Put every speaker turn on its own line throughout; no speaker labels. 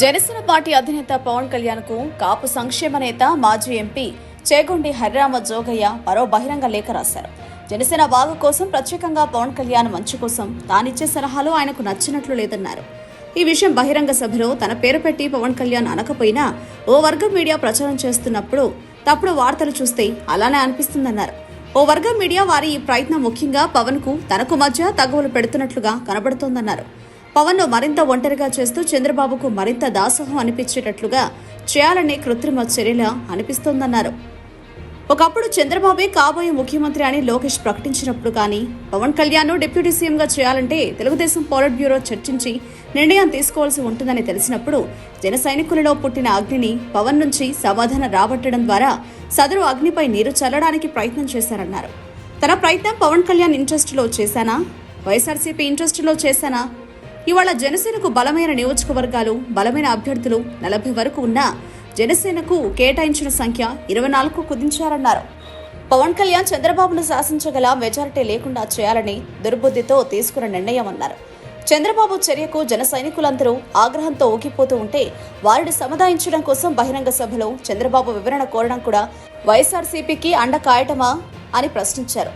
Janasena party అధినేత పవన్ కళ్యాణ్ కు కాపు సంక్షేమ నేత మాజీ ఎంపీ చేగొండి హరిరామ జోగయ్య మరో బహిరంగ లేఖ రాశారు. జనసేన బాగు కోసం ప్రత్యేకంగా పవన్ కళ్యాణ్ మంచి కోసం తానిచ్చే సలహాలు ఆయనకు నచ్చినట్లు లేదన్నారు. ఈ విషయం బహిరంగ సభలో తన పేరు పెట్టి పవన్ కళ్యాణ్ అనకపోయినా ఓ వర్గం మీడియా ప్రచారం చేస్తున్నప్పుడు తప్పుడు వార్తలు చూస్తే అలానే అనిపిస్తుందన్నారు. ఓ వర్గం మీడియా వారి ఈ ప్రయత్నం ముఖ్యంగా పవన్ కు తనకు మధ్య తగువులు పెడుతున్నట్లుగా కనబడుతోందన్నారు. పవన్ ను మరింత ఒంటరిగా చేస్తూ చంద్రబాబుకు మరింత దాసోహం అనిపించేటట్లుగా చేయాలనే కృత్రిమ చర్యలా అనిపిస్తోందన్నారు. ఒకప్పుడు చంద్రబాబే కాబోయే ముఖ్యమంత్రి అని లోకేష్ ప్రకటించినప్పుడు కానీ పవన్ కళ్యాణ్ డిప్యూటీ సీఎంగా చేయాలంటే తెలుగుదేశం పోలిట్ బ్యూరో చర్చించి నిర్ణయం తీసుకోవాల్సి ఉంటుందని తెలిసినప్పుడు జన సైనికులలో పుట్టిన అగ్నిని పవన్ నుంచి సమాధానం రాబట్టడం ద్వారా సదరు అగ్నిపై నీరు చల్లడానికి ప్రయత్నం చేశారన్నారు. తన ప్రయత్నం పవన్ కళ్యాణ్ ఇంట్రెస్టులో చేశానా, వైఎస్ఆర్సీపీ ఇంట్రెస్టులో చేశానా? ఇవాళ జనసేనకు బలమైన నియోజకవర్గాలు, బలమైన అభ్యర్థులు 40 వరకు ఉన్నా జనసేనకు కేటాయించిన సంఖ్య 24కు కుదించారన్నారు. పవన్ కళ్యాణ్ చంద్రబాబును శాసించగల మెజారిటీ లేకుండా చేయాలని దుర్బుద్ధితో తీసుకున్న నిర్ణయమన్నారు. చంద్రబాబు చర్యకు జన సైనికులందరూ ఆగ్రహంతో ఊగిపోతూ ఉంటే వారిని సముదాయించడం కోసం బహిరంగ సభలో చంద్రబాబు వివరణ కోరడం కూడా వైఎస్ఆర్సీపీకి అండ కాయటమా అని ప్రశ్నించారు.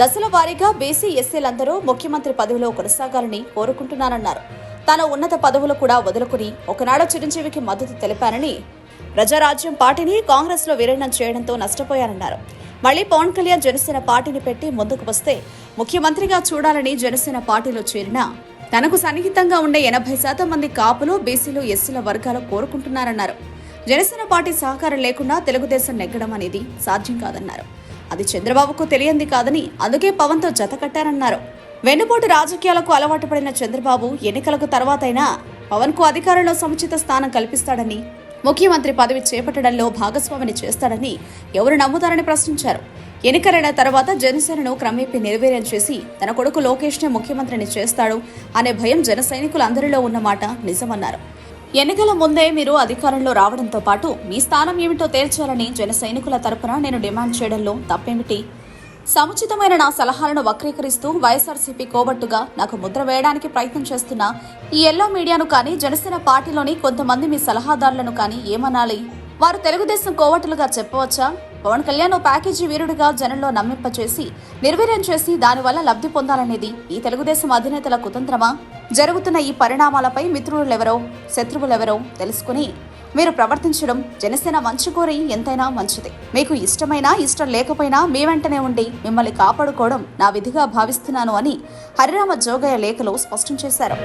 దశల వారీగా బీసీ ఎస్సీలందరూ ముఖ్యమంత్రి పదవిలో కొనసాగాలని కోరుకుంటున్నానన్నారు. తాను ఉన్నత పదవులు కూడా వదులుకుని ఒకనాడు చిరంజీవికి మద్దతు తెలిపానని, ప్రజారాజ్యం పార్టీని కాంగ్రెస్ లో విలీనం చేయడంతో నష్టపోయారన్నారు. మళ్లీ పవన్ కళ్యాణ్ జనసేన పార్టీని పెట్టి ముందుకు వస్తే ముఖ్యమంత్రిగా చూడాలని జనసేన పార్టీలో చేరినా తనకు సన్నిహితంగా ఉండే 80% మంది కాపులు, బీసీలు, ఎస్సీల వర్గాలు కోరుకుంటున్నారన్నారు. జనసేన పార్టీ సహకారం లేకుండా తెలుగుదేశం నెగ్గడం అనేది సాధ్యం కాదన్నారు. అది చంద్రబాబుకు తెలియంది కాదని అందుకే పవన్తో జత కట్టారన్నారు. వెన్నుపోటు రాజకీయాలకు అలవాటు పడిన చంద్రబాబు ఎన్నికలకు తర్వాతైనా పవన్ కు అధికారంలో సముచిత స్థానం కల్పిస్తాడని, ముఖ్యమంత్రి పదవి చేపట్టడంలో భాగస్వామిని చేస్తాడని ఎవరు నమ్ముతారని ప్రశ్నించారు. ఎన్నికలైన తర్వాత జనసేనను క్రమేపీ నిర్వీర్యం చేసి తన కొడుకు లోకేష్ నే ముఖ్యమంత్రిని చేస్తాడు అనే భయం జన సైనికులందరిలో ఉన్నమాట నిజమన్నారు. ఎన్నికల ముందే మీరు అధికారంలో రావడంతో పాటు మీ స్థానం ఏమిటో తేల్చాలని జన సైనికుల తరపున నేను డిమాండ్ చేయడంలో తప్పేమిటి? సముచితమైన నా సలహాలను వక్రీకరిస్తూ వైఎస్ఆర్సీపీ కోబట్టుగా నాకు ముద్ర వేయడానికి ప్రయత్నం చేస్తున్న ఈ ఎల్లో మీడియాను కానీ, జనసేన పార్టీలోని కొంతమంది మీ సలహాదారులను కానీ ఏమనాలి? వారు తెలుగుదేశం కోవట్టులుగా చెప్పవచ్చా? పవన్ కళ్యాణ్ ప్యాకేజీ వీరుడిగా జనంలో నమ్మింపచేసి నిర్వీర్యం చేసి దానివల్ల లబ్ధి పొందాలనేది ఈ తెలుగుదేశం అధినేతల కుతంత్రమా? జరుగుతున్న ఈ పరిణామాలపై మిత్రులెవరో, శత్రువులెవరో తెలుసుకుని మీరు ప్రవర్తించడం జనసేన మంచి కోరి ఎంతైనా మంచిది. మీకు ఇష్టమైనా ఇష్టం లేకపోయినా మీ వెంటనే ఉండి మిమ్మల్ని కాపాడుకోవడం నా విధిగా భావిస్తున్నాను అని హరిరామ జోగయ్య లేఖలో స్పష్టం చేశారు.